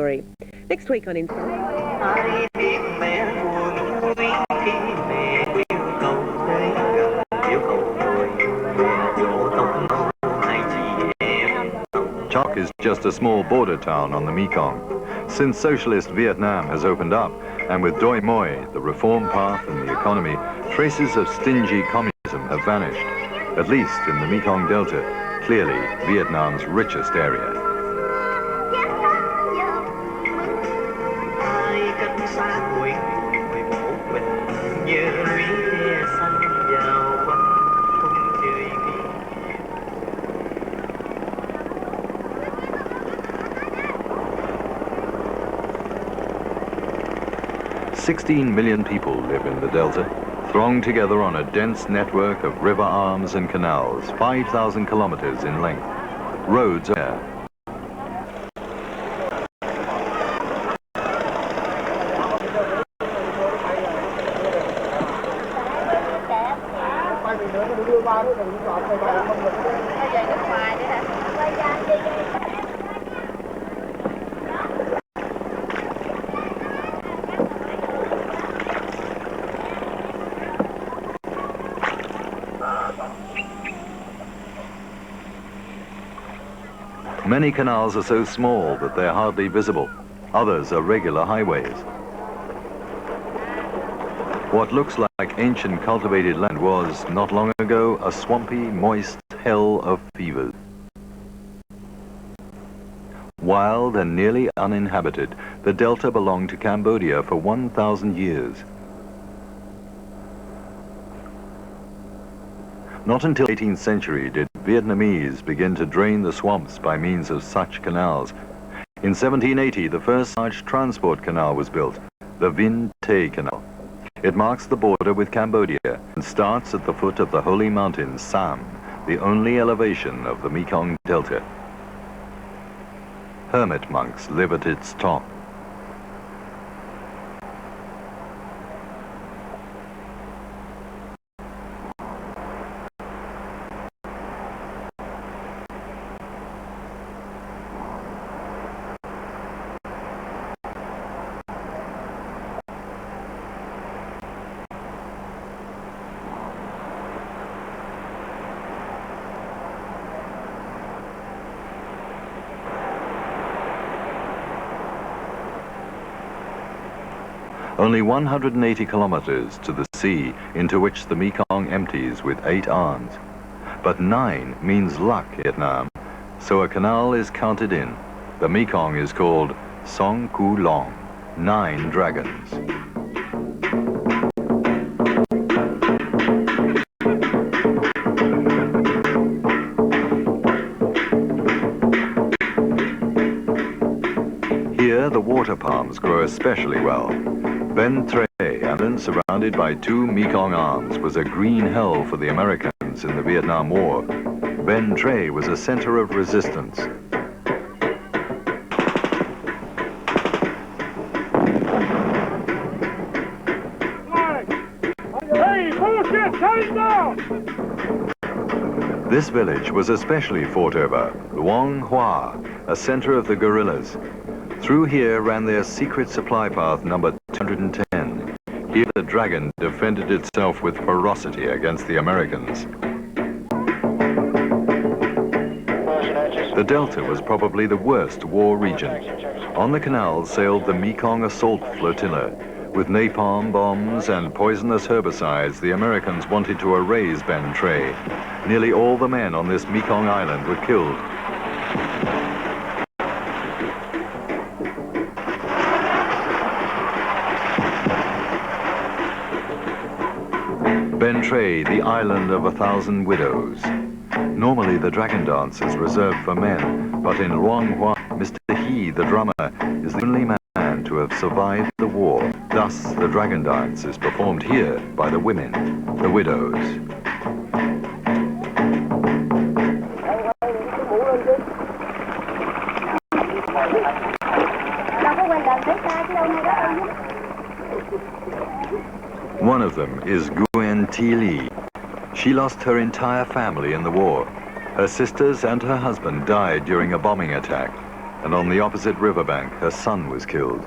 story. Next week on Inside. Chok is just a small border town on the Mekong. Since socialist Vietnam has opened up, and with Doi Moi, the reform path and the economy, traces of stingy communism have vanished, at least in the Mekong Delta, clearly Vietnam's richest area. "16 million people live in the Delta, thronged together on a dense network of river arms and canals, 5,000 kilometers in length. Roads are there. Many canals are so small that they're hardly visible. Others are regular highways. What looks like ancient cultivated land was, not long ago, a swampy, moist hell of fevers. Wild and nearly uninhabited, the Delta belonged to Cambodia for 1,000 years. Not until the 18th century did Vietnamese begin to drain the swamps by means of such canals. In 1780, the first large transport canal was built, the Vinh Tay Canal. It marks the border with Cambodia and starts at the foot of the holy mountain Sam, the only elevation of the Mekong Delta. Hermit monks live at its top. Only 180 kilometers to the sea, into which the Mekong empties with 8 arms. But 9 means luck in Vietnam, so a canal is counted in. The Mekong is called Song Cu Long, 9 dragons. Here the water palms grow especially well. Ben Tre Island, surrounded by 2 Mekong arms, was a green hell for the Americans in the Vietnam War. Ben Tre was a center of resistance. This village was especially fought over, Luong Hoa, a center of the guerrillas. Through here ran their secret supply path number 210. Here the dragon defended itself with ferocity against the Americans. The Delta was probably the worst war region. On the canals sailed the Mekong Assault Flotilla. With napalm bombs and poisonous herbicides, the Americans wanted to erase Ben Tre. Nearly all the men on this Mekong island were killed. Ben Tre, the island of 1,000 widows. Normally the dragon dance is reserved for men, but in Luong Hoa, Mr. He, the drummer, is the only man to have survived the war. Thus, the dragon dance is performed here by the women, the widows. One of them is Nguyen Thi Le. She lost her entire family in the war. Her sisters and her husband died during a bombing attack. and on the opposite riverbank, her son was killed.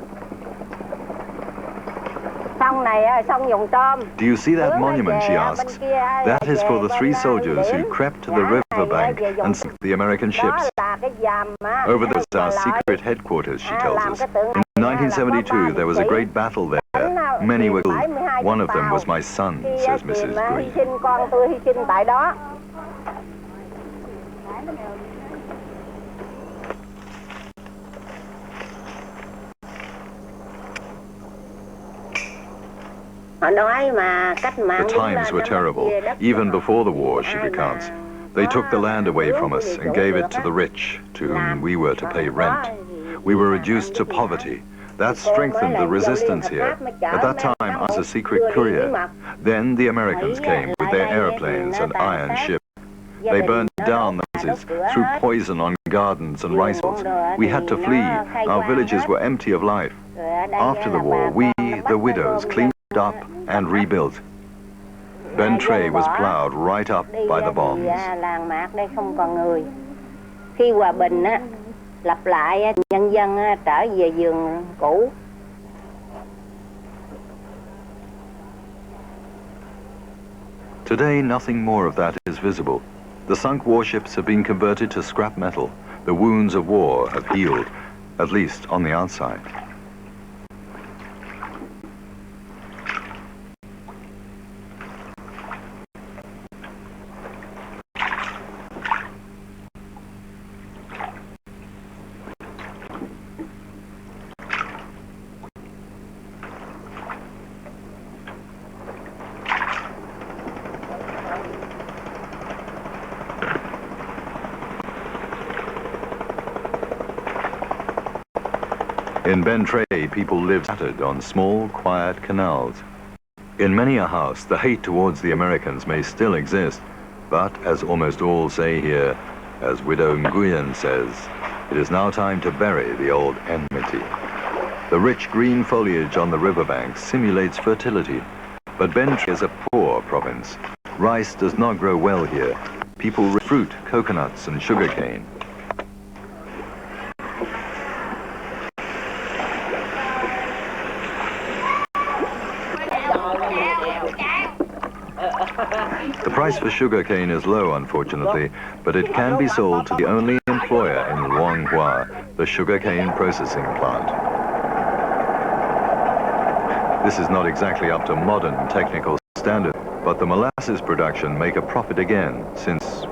Do you see that monument, she asks? That is for the 3 soldiers who crept to the riverbank and sank the American ships. Over there was our secret headquarters, she tells us. In 1972, there was a great battle there. Many were killed. One of them was my son, says Mrs. Green. The times were terrible. Even before the war, she recounts. They took the land away from us and gave it to the rich, to whom we were to pay rent. We were reduced to poverty. That strengthened the resistance here. At that time, I was a secret courier. Then the Americans came with their airplanes and iron ships. They burned down the houses, threw poison on gardens and rice fields. We had to flee. Our villages were empty of life. After the war, we, the widows, cleaned up and rebuilt. Ben Tre was plowed right up by the bombs. Khi hòa bình lặp lại, nhân dân trở về vườn cũ. Today, nothing more of that is visible. The sunk warships have been converted to scrap metal. The wounds of war have healed, at least on the outside. In Ben Tre, people live scattered on small, quiet canals. In many a house, the hate towards the Americans may still exist, but as almost all say here, as Widow Nguyen says, it is now time to bury the old enmity. The rich green foliage on the riverbank simulates fertility, but Ben Tre is a poor province. Rice does not grow well here. People raise fruit, coconuts, and sugarcane. The price for sugarcane is low, unfortunately, but it can be sold to the only employer in Luang Hua, the sugarcane processing plant. This is not exactly up to modern technical standards, but the molasses production make a profit again since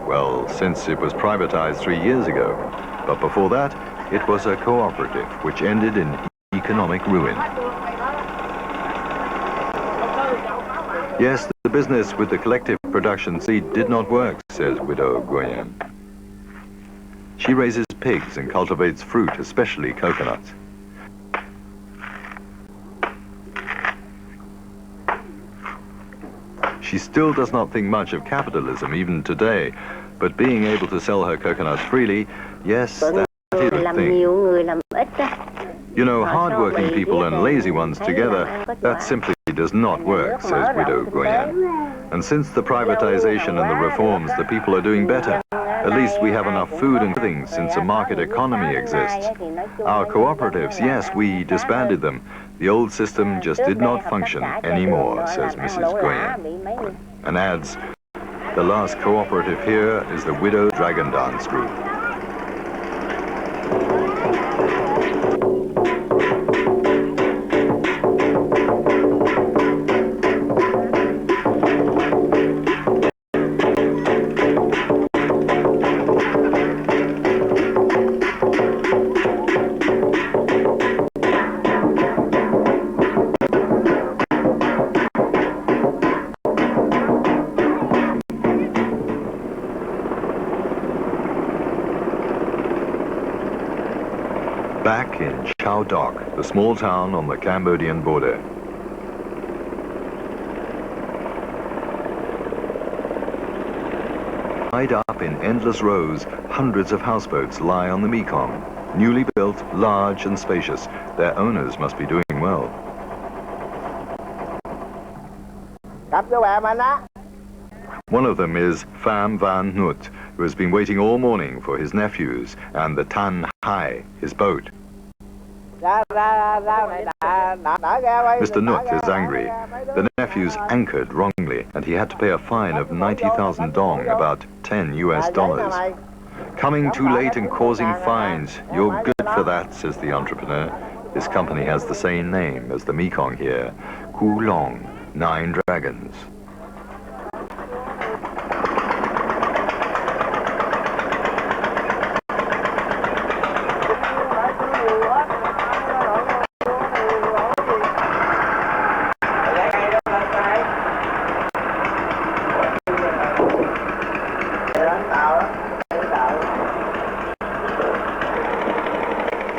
it was privatized 3 years ago. But before that, it was a cooperative which ended in economic ruin. Yes, the business with the collective production seed did not work, says Widow Nguyen. She raises pigs and cultivates fruit, especially coconuts. She still does not think much of capitalism even today, but being able to sell her coconuts freely, yes, that is a thing. You know, hard-working people and lazy ones together, that simply does not work, says Widow Nguyen. And since the privatization and the reforms, the people are doing better. At least we have enough food and clothing since a market economy exists. Our cooperatives, yes, we disbanded them. The old system just did not function anymore, says Mrs. Nguyen. And adds, the last cooperative here is the Widow Dragon Dance Group. Back in Chau Doc, the small town on the Cambodian border. Tied up in endless rows, hundreds of houseboats lie on the Mekong. Newly built, large and spacious, their owners must be doing well. One of them is Pham Van Nut, who has been waiting all morning for his nephews and the Tan Hai, his boat. Mr. Nut is angry. The nephews anchored wrongly, and he had to pay a fine of 90,000 dong, about $10 US. Coming too late and causing fines. You're good for that, says the entrepreneur. His company has the same name as the Mekong here, Ku Long, 9 Dragons.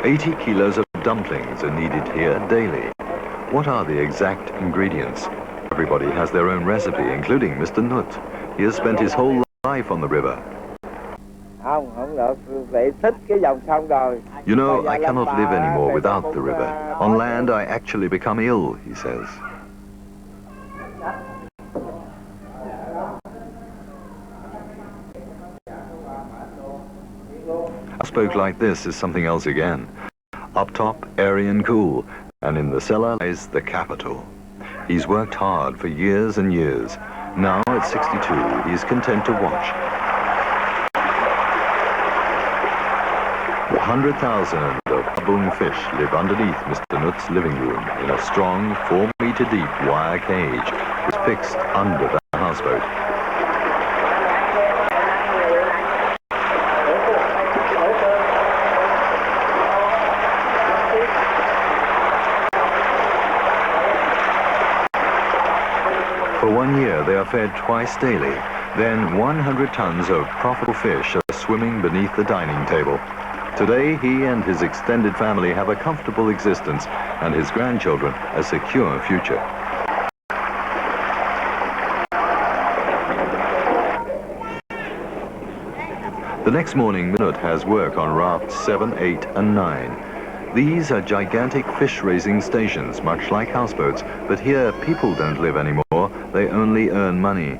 $80 kilos of dumplings are needed here daily. What are the exact ingredients? Everybody has their own recipe, including Mr. Nut. He has spent his whole life on the river. You know, I cannot live anymore without the river. On land, I actually become ill, he says. A spoke like this is something else again. Up top, airy and cool, and in the cellar lies the capital. He's worked hard for years and years. Now, at 62, he's content to watch. 100,000 of baboon fish live underneath Mr. Nut's living room in a strong 4-meter-deep wire cage which is fixed under the houseboat. For 1 year, they are fed twice daily. Then 100 tons of profitable fish are swimming beneath the dining table. Today, he and his extended family have a comfortable existence, and his grandchildren a secure future. The next morning, Nut has work on rafts 7, 8, and 9. These are gigantic fish-raising stations, much like houseboats, but here people don't live anymore, they only earn money.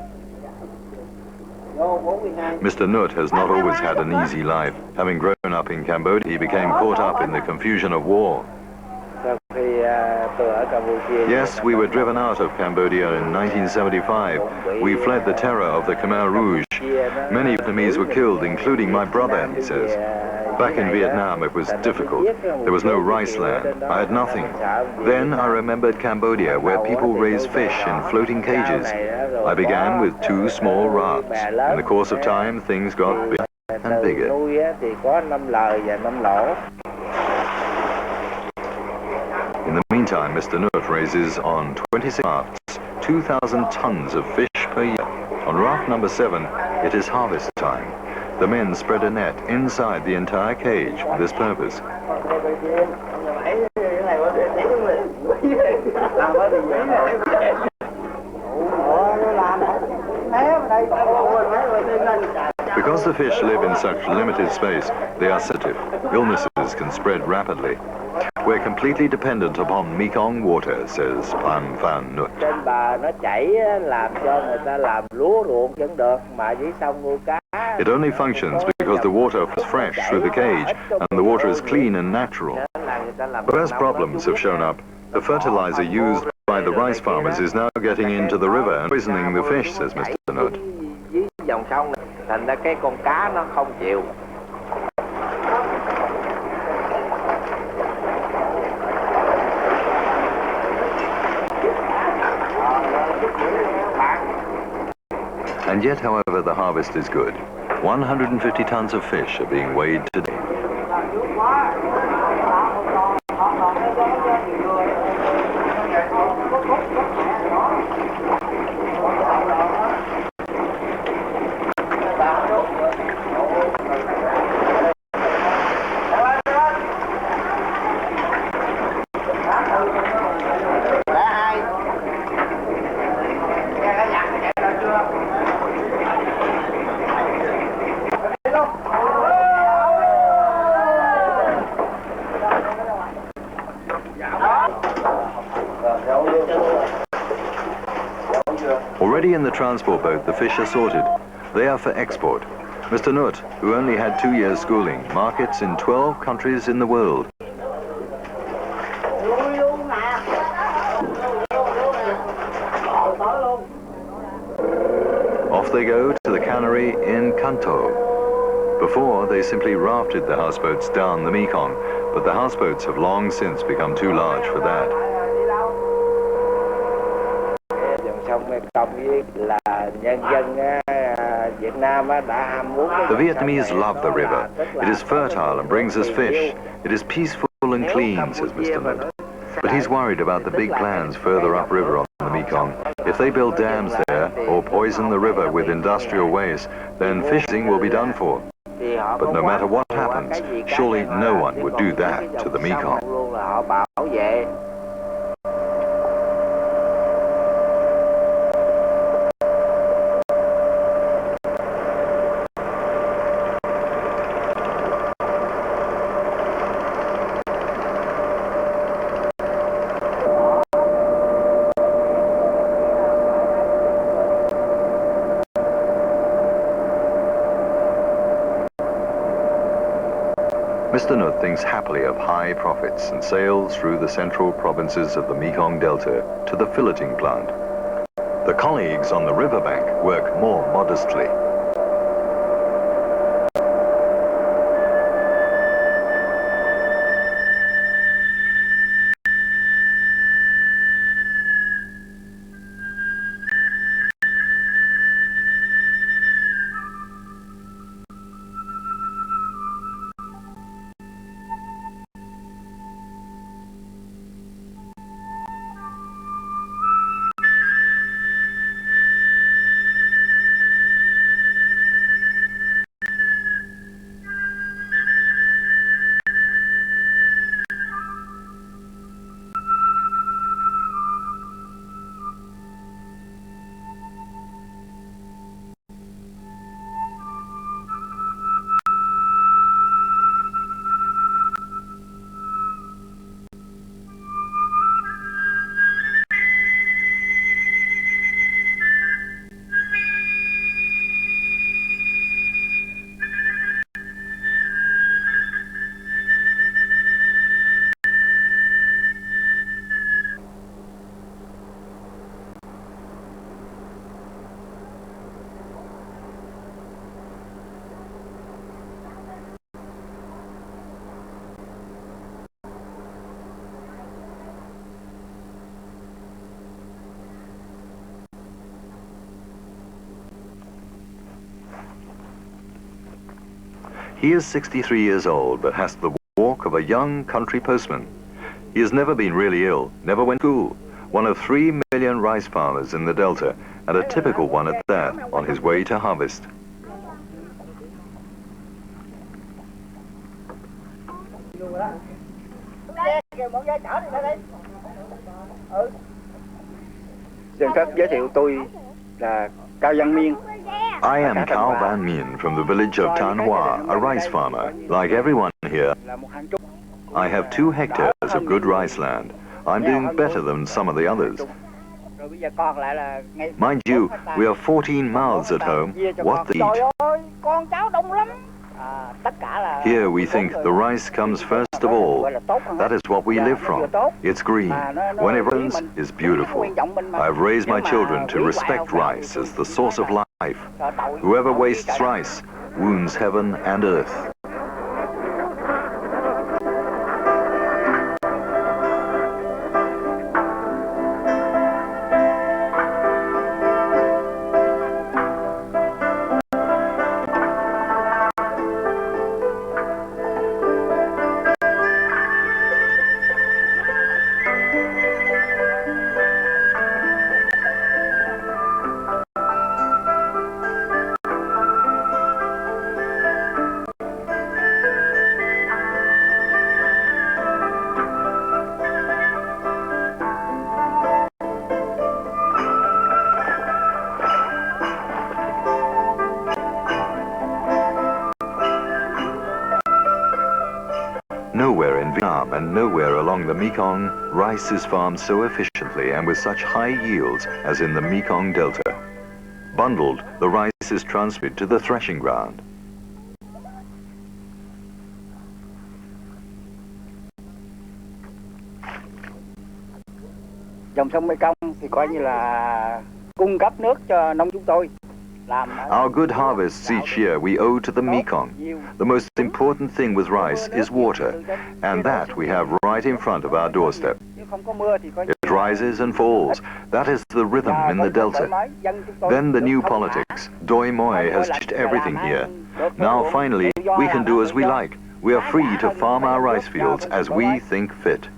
Mr. Nut has not always had an easy life. Having grown up in Cambodia, he became caught up in the confusion of war. Yes, we were driven out of Cambodia in 1975. We fled the terror of the Khmer Rouge. Many Vietnamese were killed, including my brother, he says. Back in Vietnam, it was difficult. There was no rice land. I had nothing. Then I remembered Cambodia, where people raise fish in floating cages. I began with 2 small rafts. In the course of time, things got bigger and bigger. In the meantime, Mr. Nut raises on 26 rafts 2,000 tons of fish per year. On raft number 7, it is harvest time. The men spread a net inside the entire cage for this purpose. Because the fish live in such limited space, they are sensitive. Illnesses can spread rapidly. We're completely dependent upon Mekong water, says Pham Phan Nut. It only functions because the water is fresh through the cage and the water is clean and natural. But as problems have shown up, the fertilizer used by the rice farmers is now getting into the river and poisoning the fish, says Mr. Nut. And yet, however, the harvest is good. 150 tons of fish are being weighed today. Already in the transport boat, the fish are sorted. They are for export. Mr. Nutt, who only had 2 years schooling, markets in 12 countries in the world. Off they go to the cannery in Kanto. Before, they simply rafted the houseboats down the Mekong, but the houseboats have long since become too large for that. The Vietnamese love the river. It is fertile and brings us fish. It is peaceful and clean, says Mr. Nutt. But he's worried about the big plans further upriver on the Mekong. If they build dams there or poison the river with industrial waste, then fishing will be done for. But no matter what happens, surely no one would do that to the Mekong. Mr. Nutt thinks happily of high profits and sails through the central provinces of the Mekong Delta to the filleting plant. The colleagues on the riverbank work more modestly. He is 63 years old, but has the walk of a young country postman. He has never been really ill, never went to school. One of 3 million rice farmers in the Delta, and a typical one at that, on his way to harvest. Xin phép giới thiệu tôi là Cao Văn Miên. I am Cao Van Mien from the village of Tan Hoa, a rice farmer. Like everyone here, I have 2 hectares of good rice land. I'm doing better than some of the others. Mind you, we are 14 mouths at home. What to eat? Here we think the rice comes first of all. That is what we live from. It's green. When it rains, it's beautiful. I've raised my children to respect rice as the source of life. Whoever wastes rice wounds heaven and earth. Nowhere in Vietnam and nowhere along the Mekong, rice is farmed so efficiently and with such high yields as in the Mekong Delta. Bundled, the rice is transferred to the threshing ground. Dòng sông Mekong thì coi như là cung cấp nước cho nông chúng tôi. Our good harvests each year we owe to the Mekong. The most important thing with rice is water, and that we have right in front of our doorstep. It rises and falls. That is the rhythm in the delta. Then the new politics. Doi Moi has changed everything here. Now finally we can do as we like. We are free to farm our rice fields as we think fit.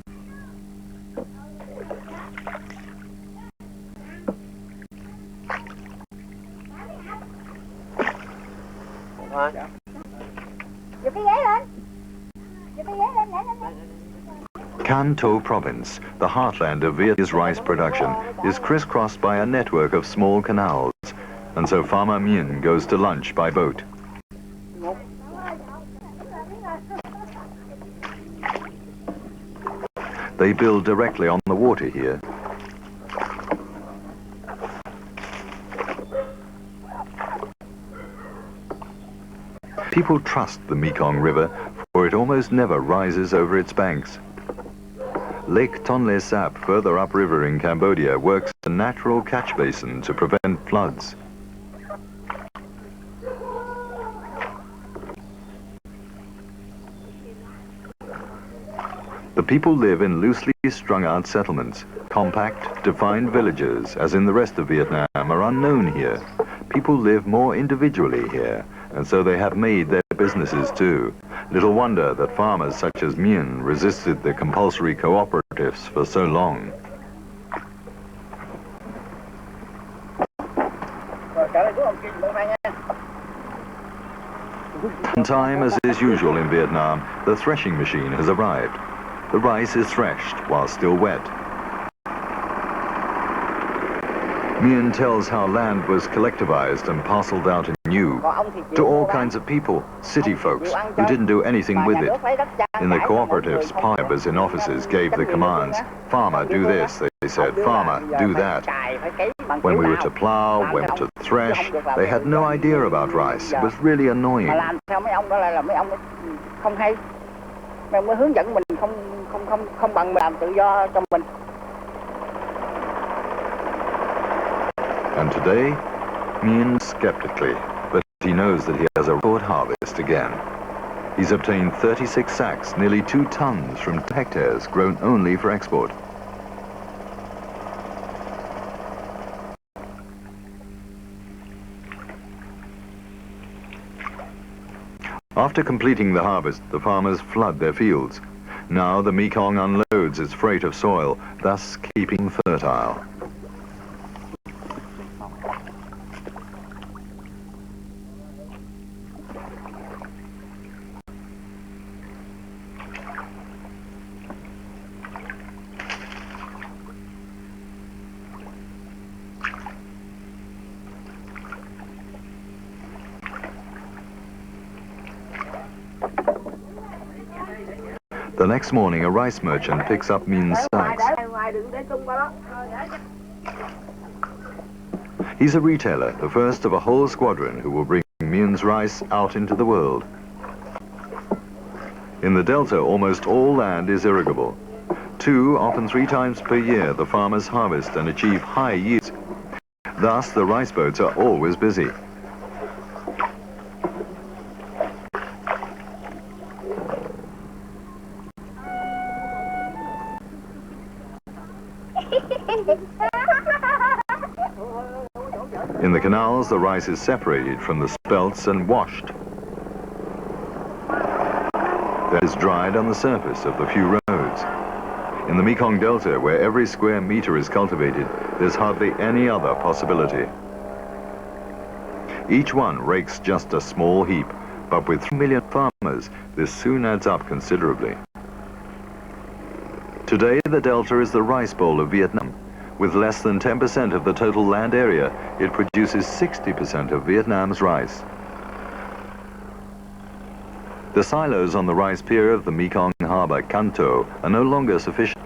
Can Tho province, the heartland of Vietnamese rice production, is crisscrossed by a network of small canals, and so Farmer Mien goes to lunch by boat. They build directly on the water here. People trust the Mekong River, for it almost never rises over its banks. Lake Tonle Sap, further upriver in Cambodia, works as a natural catch basin to prevent floods. The people live in loosely strung out settlements. Compact, defined villages, as in the rest of Vietnam, are unknown here. People live more individually here, and so they have made their businesses too. Little wonder that farmers such as Mien resisted the compulsory cooperatives for so long. In time, as is usual in Vietnam, the threshing machine has arrived. The rice is threshed while still wet. Mien tells how land was collectivized and parceled out anew to all kinds of people, city folks, who didn't do anything with it. In the cooperatives, members in offices gave the commands. Farmer, do this, they said. Farmer, do that. When we were to plow, when we were to thresh, they had no idea about rice. It was really annoying. And today, Mien skeptically, but he knows that he has a record harvest again. He's obtained 36 sacks, nearly 2 tons from hectares grown only for export. After completing the harvest, the farmers flood their fields. Now the Mekong unloads its freight of soil, thus keeping fertile. The next morning, a rice merchant picks up Mien's sacks. He's a retailer, the first of a whole squadron who will bring Mien's rice out into the world. In the Delta, almost all land is irrigable. 2, often 3 times per year, the farmers harvest and achieve high yields. Thus, the rice boats are always busy. In the canals, the rice is separated from the spelts and washed. That is dried on the surface of the few roads. In the Mekong Delta, where every square meter is cultivated, there's hardly any other possibility. Each one rakes just a small heap, but with 3 million farmers, this soon adds up considerably. Today, the Delta is the rice bowl of Vietnam. With less than 10% of the total land area, it produces 60% of Vietnam's rice. The silos on the rice pier of the Mekong harbor, Can Tho, are no longer sufficient.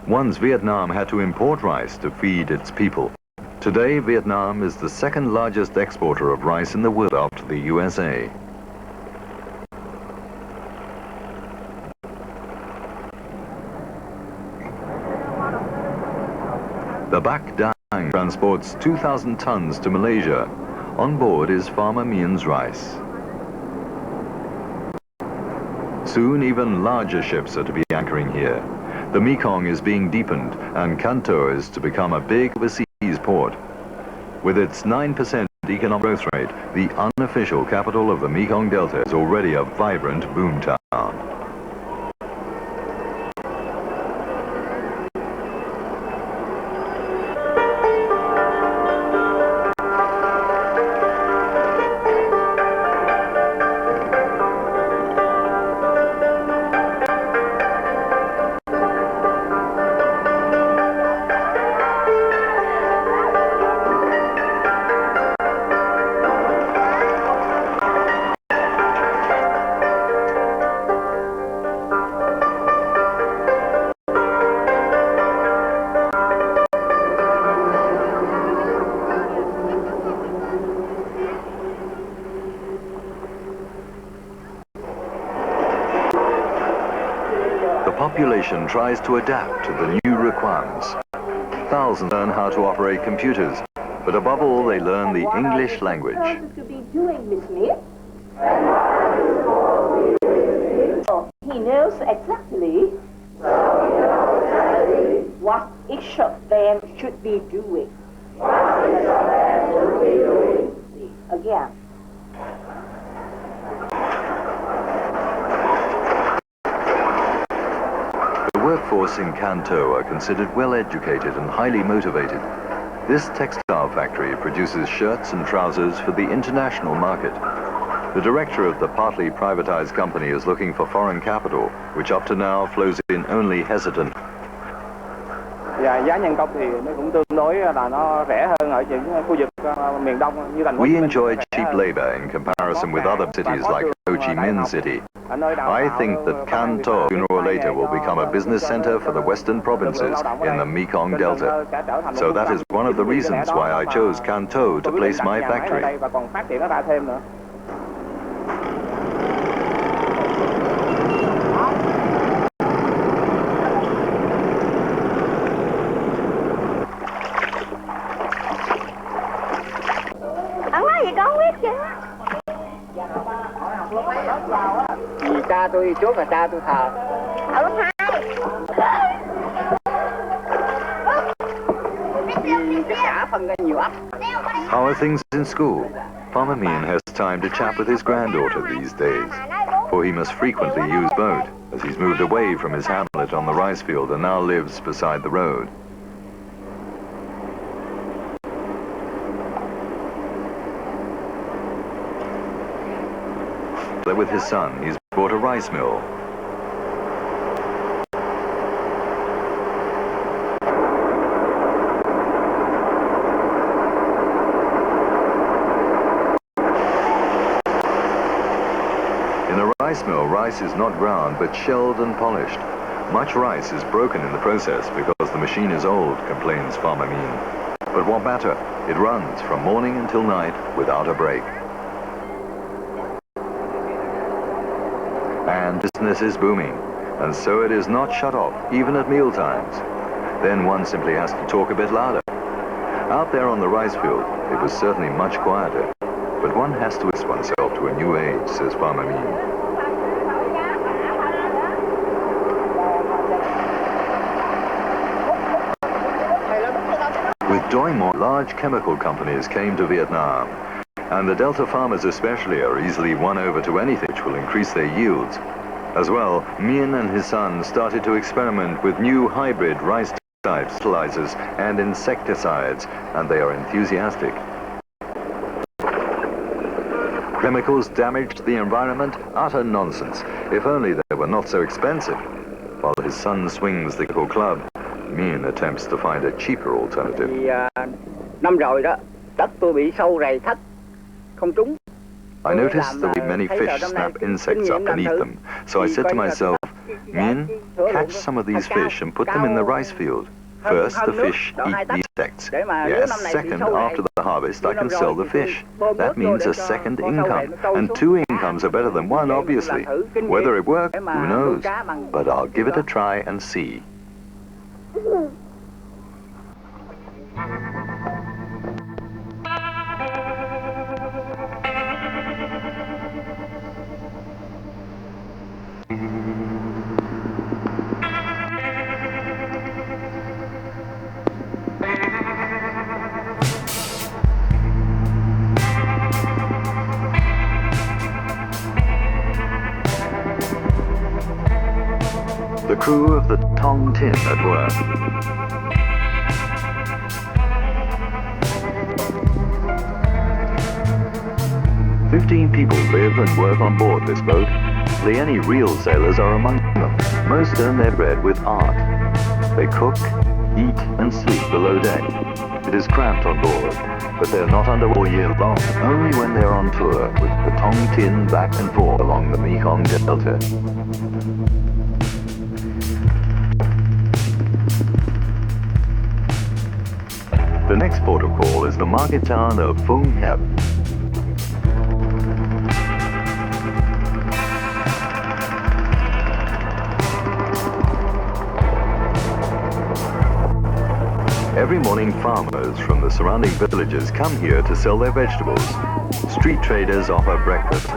Once Vietnam had to import rice to feed its people. Today, Vietnam is the second largest exporter of rice in the world after the USA. The Bak Dang transports 2,000 tons to Malaysia. On board is Farmer Mien's rice. Soon even larger ships are to be anchoring here. The Mekong is being deepened and Kanto is to become a big overseas port. With its 9% economic growth rate, the unofficial capital of the Mekong Delta is already a vibrant boom town. The population tries to adapt to the new requirements. Thousands learn how to operate computers, but above all they learn the English language. To be doing, Miss Smith? He knows exactly what each of them should be doing. Again. The workforce in Kanto are considered well-educated and highly motivated. This textile factory produces shirts and trousers for the international market. The director of the partly privatized company is looking for foreign capital, which up to now flows in only hesitant. Giá nhân công thì nó cũng tương đối là nó rẻ hơn ở những khu vực miền Đông như thành phố Hồ Chí We Minh. enjoy cheap labor in comparison with other cities like Ho Chi Minh City. I think that Kanto sooner or later will become a business center for the western provinces in the Mekong Delta. So that is one of the reasons why I chose Kanto to place my factory. Ông nói gì con không biết chứ. Vì cha tôi trước là cha tôi thờ. Cả phân ra nhiều ấp. How are things in school? Farmer Mien has time to chat with his granddaughter these days, for he must frequently use boat, as he's moved away from his hamlet on the rice field and now lives beside the road. With his son, he's bought a rice mill. In a rice mill, rice is not ground but shelled and polished. Much rice is broken in the process because the machine is old, complains Farmer Mien. But what matter? It runs from morning until night without a break. And business is booming, and so it is not shut off, even at meal times. Then one simply has to talk a bit louder. Out there on the rice field, it was certainly much quieter, but one has to express oneself to a new age, says Farmer Mien. With Doi Moi, large chemical companies came to Vietnam, and the Delta farmers especially are easily won over to anything which will increase their yields. As well, Mien and his son started to experiment with new hybrid rice types, fertilizers and insecticides, and they are enthusiastic. Chemicals damaged the environment? Utter nonsense. If only they were not so expensive. While his son swings the club, Mien attempts to find a cheaper alternative. Thì năm rồi đó, đất tôi bị sâu rầy thất. I noticed there were many fish snap insects up and eat them, so I said to myself, Mien, catch some of these fish and put them in the rice field. First, the fish eat the insects. Yes, second, after the harvest, I can sell the fish. That means a second income, and two incomes are better than one, obviously. Whether it works, who knows? But I'll give it a try and see. crew of the Tong Tin at work. "15 people live and work on board this boat. Hardly any real sailors are among them. Most earn their bread with art. They cook, eat and sleep below deck. It is cramped on board, but they're not under all year long, only when they're on tour with the Tong Tin back and forth along the Mekong Delta." The next port of call is the market town of Phuong Hep. Every morning, farmers from the surrounding villages come here to sell their vegetables. Street traders offer breakfast.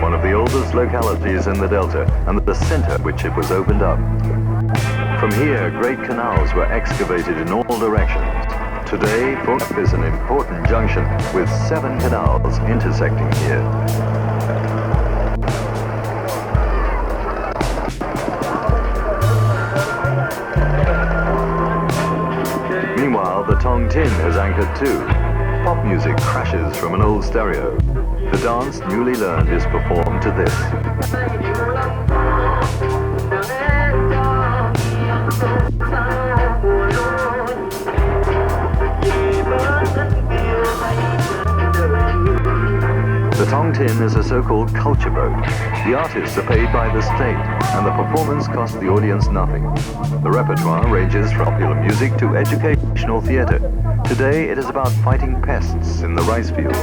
One of the oldest localities in the Delta, and the center at which it was opened up. From here, great canals were excavated in all directions. Today, Phuong Hep is an important junction with 7 canals intersecting here. Meanwhile, the Tong Tin has anchored too. Pop music crashes from an old stereo. The dance, newly learned, is performed to this. The Tong Tin is a so-called culture boat. The artists are paid by the state, and the performance costs the audience nothing. The repertoire ranges from popular music to educational theater. Today, it is about fighting pests in the rice fields.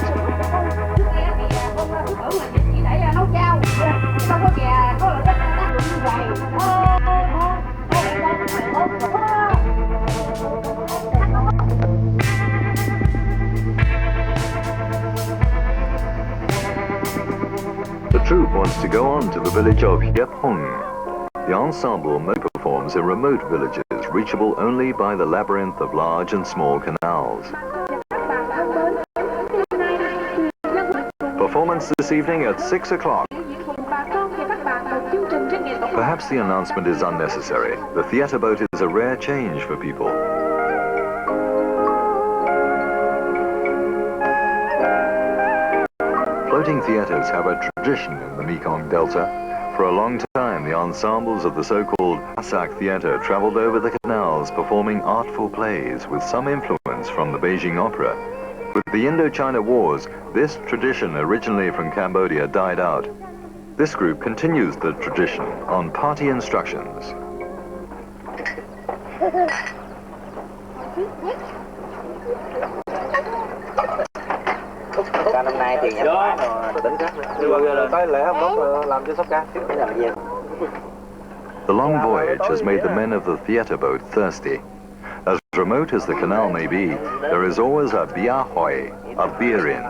The troupe wants to go on to the village of Hiep Hung. The ensemble performs in remote villages, reachable only by the labyrinth of large and small canals. Performance this evening at 6 o'clock. Perhaps the announcement is unnecessary. The theatre boat is a rare change for people. Floating theatres have a tradition in the Mekong Delta. For a long time, the ensembles of the so-called Passak Theatre travelled over the canals performing artful plays with some influence from the Beijing Opera. With the Indochina Wars, this tradition, originally from Cambodia, died out. This group continues the tradition on party instructions. Ca năm nay tiền nhập quá rồi tính khác. Tới lễ hôm đó làm cho sóc ca. The long voyage has made the men of the theatre boat thirsty. As remote as the canal may be, there is always a bia hoi, a beer inn.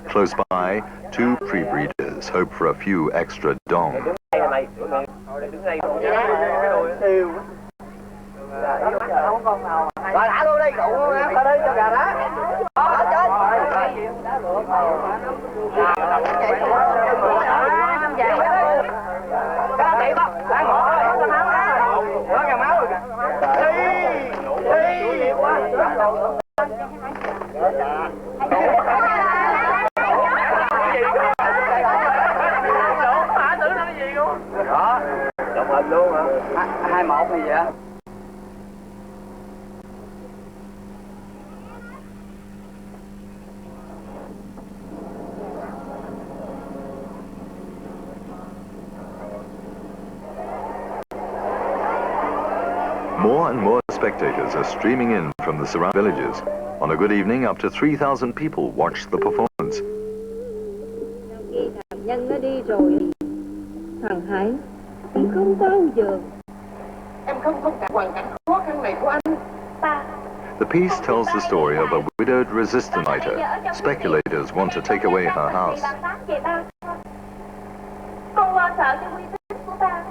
Close by, 2 pre-breeders hope for a few extra dong. Thả luôn đi, cậu ở đây cho gà đá. Đó, chụp hình luôn hả? 21 hay gì vậy? More and more spectators are streaming in from the surrounding villages. On a good evening, up to 3,000 people watch the performance. Nhân nó đi rồi, thằng Hải cũng không bao giờ. Em không cả hoàn cảnh khó khăn này của anh. The piece tells the story of a widowed resistance fighter. Speculators want to take away her house. Con lo sợ cho uy tín của ba.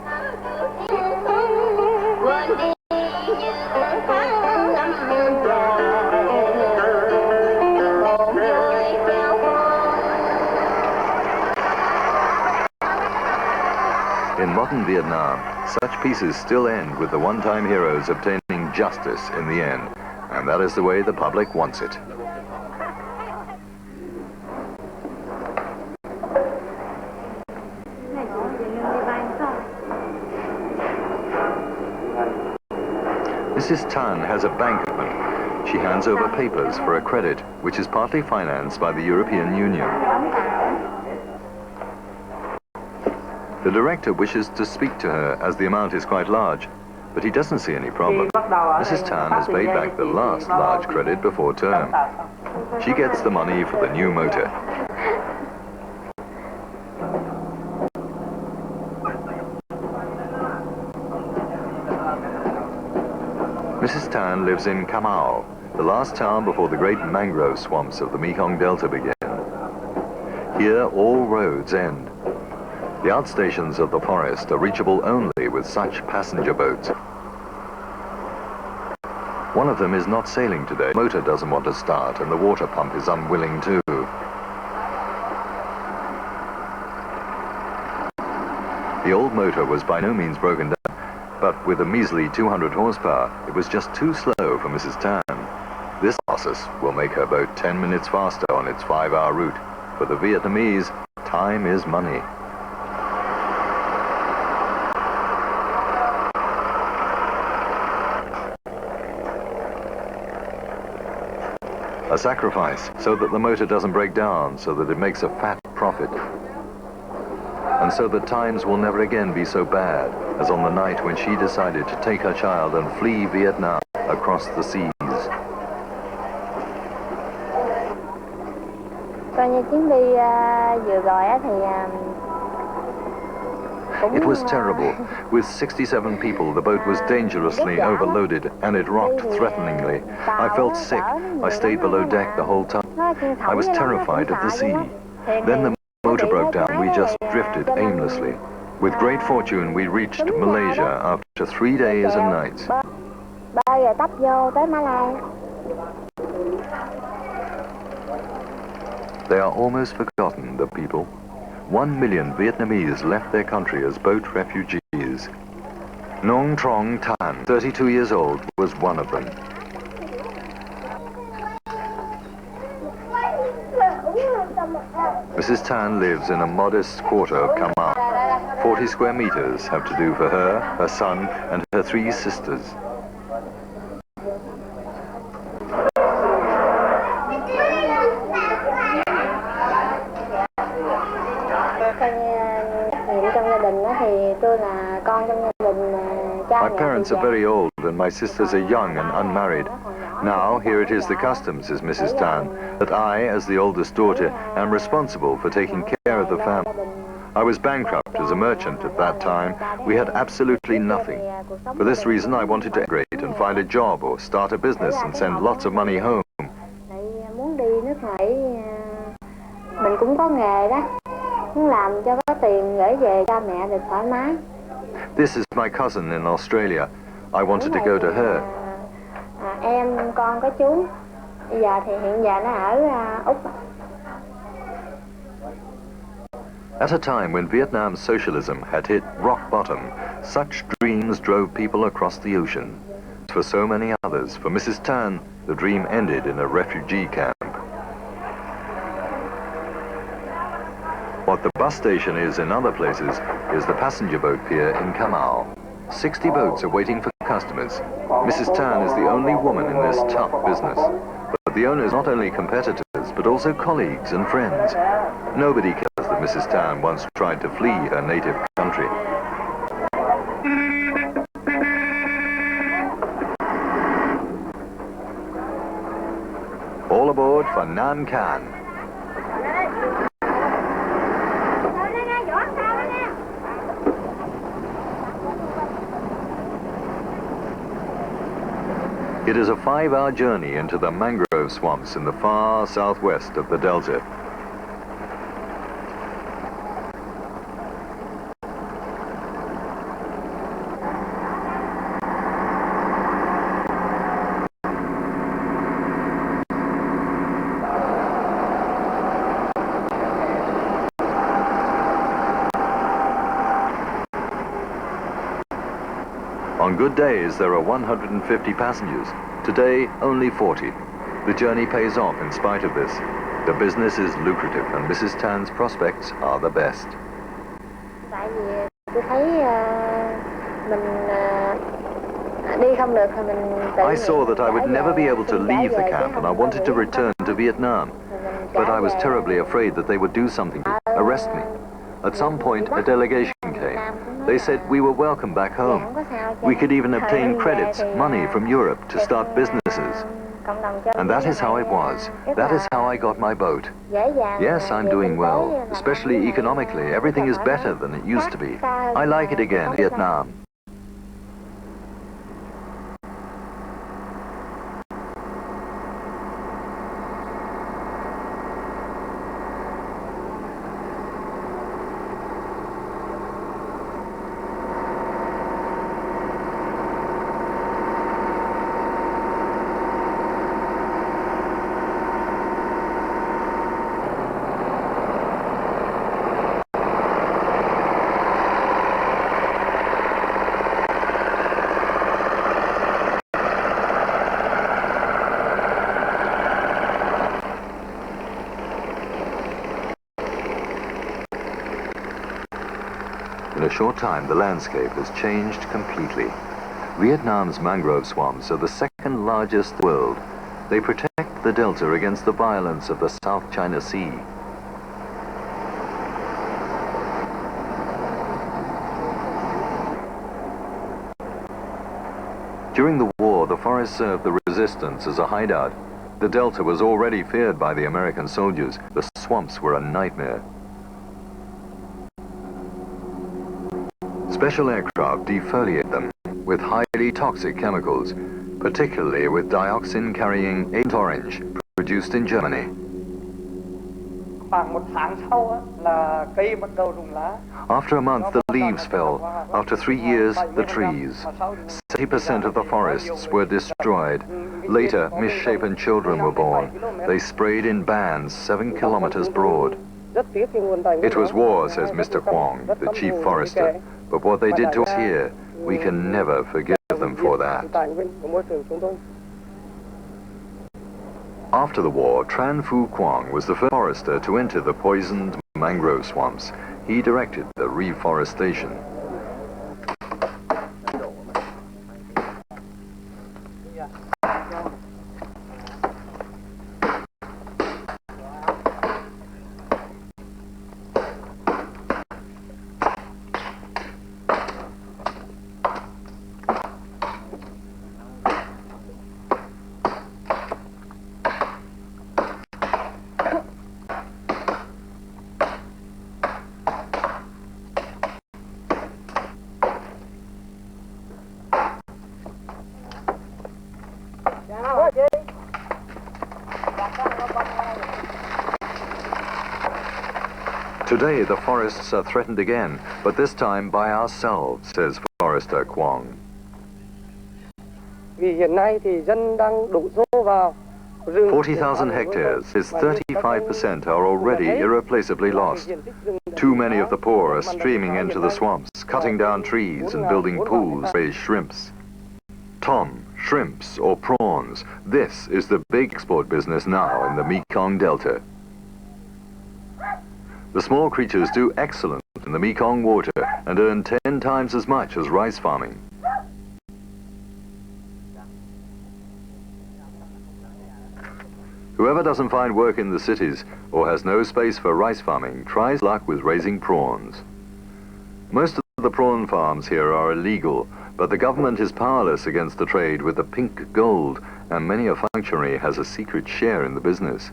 In modern Vietnam, such pieces still end with the one-time heroes obtaining justice in the end. And that is the way the public wants it. Mrs. Tan has a bank account. She hands over papers for a credit, which is partly financed by the European Union. The director wishes to speak to her as the amount is quite large, but he doesn't see any problem. Mrs. Tan has paid back the last large credit before term. She gets the money for the new motor. Mrs. Tan lives in Cà Mau, the last town before the great mangrove swamps of the Mekong Delta begin. Here all roads end. The outstations of the forest are reachable only with such passenger boats. One of them is not sailing today. The motor doesn't want to start and the water pump is unwilling too. The old motor was by no means broken down, but with a measly 200 horsepower, it was just too slow for Mrs. Tan. This process will make her boat 10 minutes faster on its 5-hour route. For the Vietnamese, time is money. A sacrifice so that the motor doesn't break down, so that it makes a fat profit. And so that times will never again be so bad as on the night when she decided to take her child and flee Vietnam across the seas. Coi như chuyến đi vừa rồi thì It was terrible. With 67 people, the boat was dangerously overloaded and it rocked threateningly. I felt sick. I stayed below deck the whole time. I was terrified of the sea. Then the motor broke down. We just drifted aimlessly. With great fortune, we reached Malaysia after 3 days and nights. Bơi rồi tấp vô tới Mã Lai. They are almost forgotten, the people. 1 million Vietnamese left their country as boat refugees. Nong Trong Tan, 32 years old, was one of them. Mrs. Tan lives in a modest quarter of Cà Mau. 40 square meters have to do for her, her son, and her 3 sisters. My parents are very old and my sisters are young and unmarried. Now, here it is the custom, says Mrs. Tan, that I, as the oldest daughter, am responsible for taking care of the family. I was bankrupt as a merchant at that time. We had absolutely nothing. For this reason, I wanted to emigrate and find a job or start a business and send lots of money home. Muốn đi nước ngoài mình cũng có nghề đó. Muốn làm cho có tiền gửi về cha mẹ được thoải mái. This is my cousin in Australia. I wanted to go to her. Em con có chú. Bây giờ thì hiện giờ nó ở Úc. At a time when Vietnam's socialism had hit rock bottom, such dreams drove people across the ocean. For so many others, for Mrs. Tan, the dream ended in a refugee camp. What the bus station is in other places is the passenger boat pier in Cà Mau. 60 boats are waiting for customers. Mrs. Tan is the only woman in this tough business. But the owners not only competitors, but also colleagues and friends. Nobody cares that Mrs. Tan once tried to flee her native country. for Nankan. It is a 5-hour journey into the mangrove swamps in the far southwest of the delta. On good days, there are 150 passengers. Today, only 40. The journey pays off in spite of this. The business is lucrative and Mrs. Tan's prospects are the best. Tại vì tôi thấy mình đi không được thì mình tự I saw that I would never be able to xin trả leave the về chứ camp and I không có wanted to việc return to Vietnam. But I was terribly afraid that they would do something to arrest me. At some point, a delegation came. They said we were welcome back home. We could even obtain credits, money from Europe to start businesses. And that is how it was. That is how I got my boat. Yes, I'm doing well, especially economically. Everything is better than it used to be. I like it again, Vietnam. In a short time, the landscape has changed completely. Vietnam's mangrove swamps are the second largest in the world. They protect the delta against the violence of the South China Sea. During the war, the forest served the resistance as a hideout. The delta was already feared by the American soldiers. The swamps were a nightmare. Special aircraft defoliate them with highly toxic chemicals, particularly with dioxin-carrying Agent Orange, produced in Germany. After a month, the leaves fell. After 3 years, the trees. 70% of the forests were destroyed. Later, misshapen children were born. They sprayed in bands 7 kilometers broad. It was war, says Mr. Quang, the chief forester. But what they did to us here, we can never forgive them for that. After the war, Tran Phu Quang was the first forester to enter the poisoned mangrove swamps. He directed the reforestation. Today, the forests are threatened again, but this time by ourselves, says Forester Quang. 40,000 hectares, is 35% are already irreplaceably lost. Too many of the poor are streaming into the swamps, cutting down trees and building pools to raise shrimps. Tom, shrimps or prawns, this is the big export business now in the Mekong Delta. The small creatures do excellent in the Mekong water and earn 10 times as much as rice farming. Whoever doesn't find work in the cities or has no space for rice farming tries luck with raising prawns. Most of the prawn farms here are illegal, but the government is powerless against the trade with the pink gold, and many a functionary has a secret share in the business.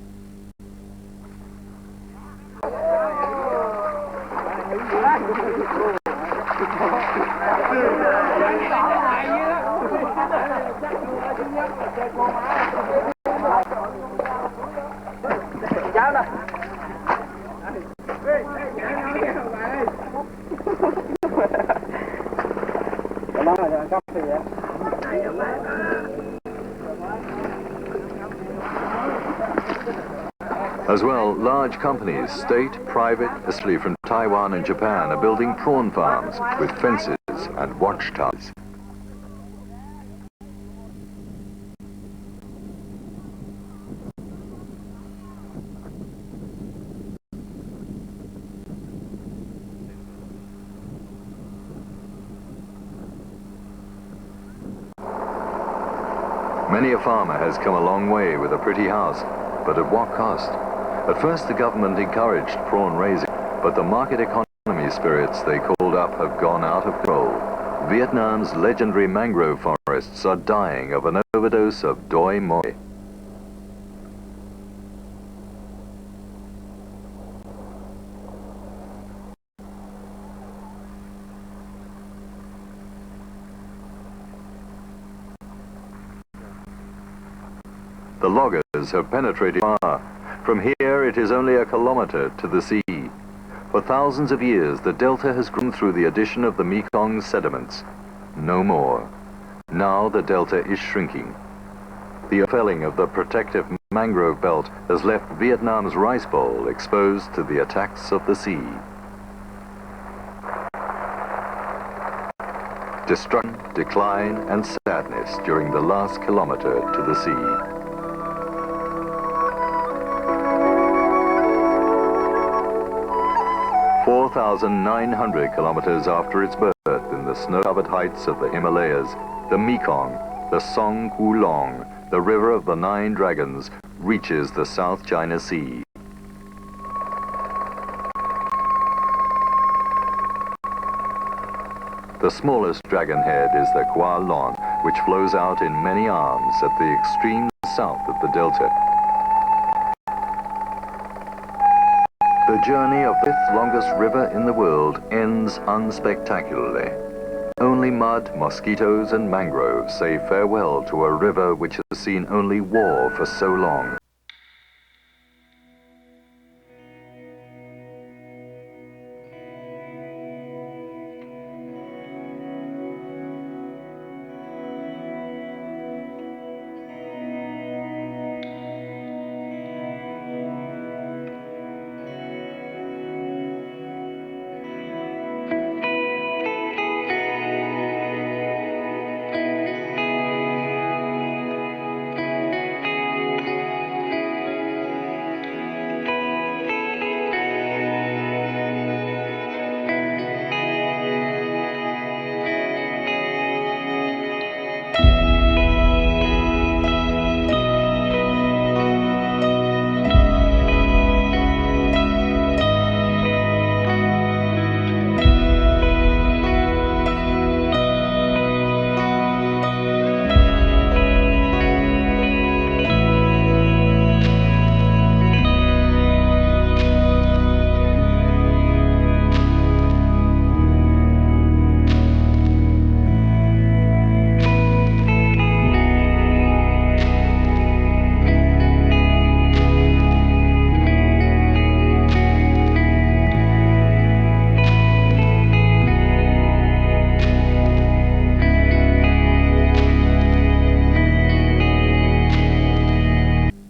Cháu đó. As well, large companies, state, private, especially from Taiwan and Japan, are building prawn farms with fences and watchtowers. Many a farmer has come a long way with a pretty house, but at what cost? At first the government encouraged prawn raising, but the market economy spirits they called up have gone out of control. Vietnam's legendary mangrove forests are dying of an overdose of doi moi. The loggers have penetrated far. From here it is only a kilometer to the sea. For thousands of years the delta has grown through the addition of the Mekong sediments. No more. Now the delta is shrinking. The felling of the protective mangrove belt has left Vietnam's rice bowl exposed to the attacks of the sea. Destruction, decline and sadness during the last kilometer to the sea. 4,900 kilometers after its birth in the snow-covered heights of the Himalayas, the Mekong, the Song Hu Long, the river of the Nine Dragons, reaches the South China Sea. The smallest dragon head is the Kua Lon, which flows out in many arms at the extreme south of the delta. The journey of the fifth longest river in the world ends unspectacularly. Only mud, mosquitoes and mangroves say farewell to a river which has seen only war for so long.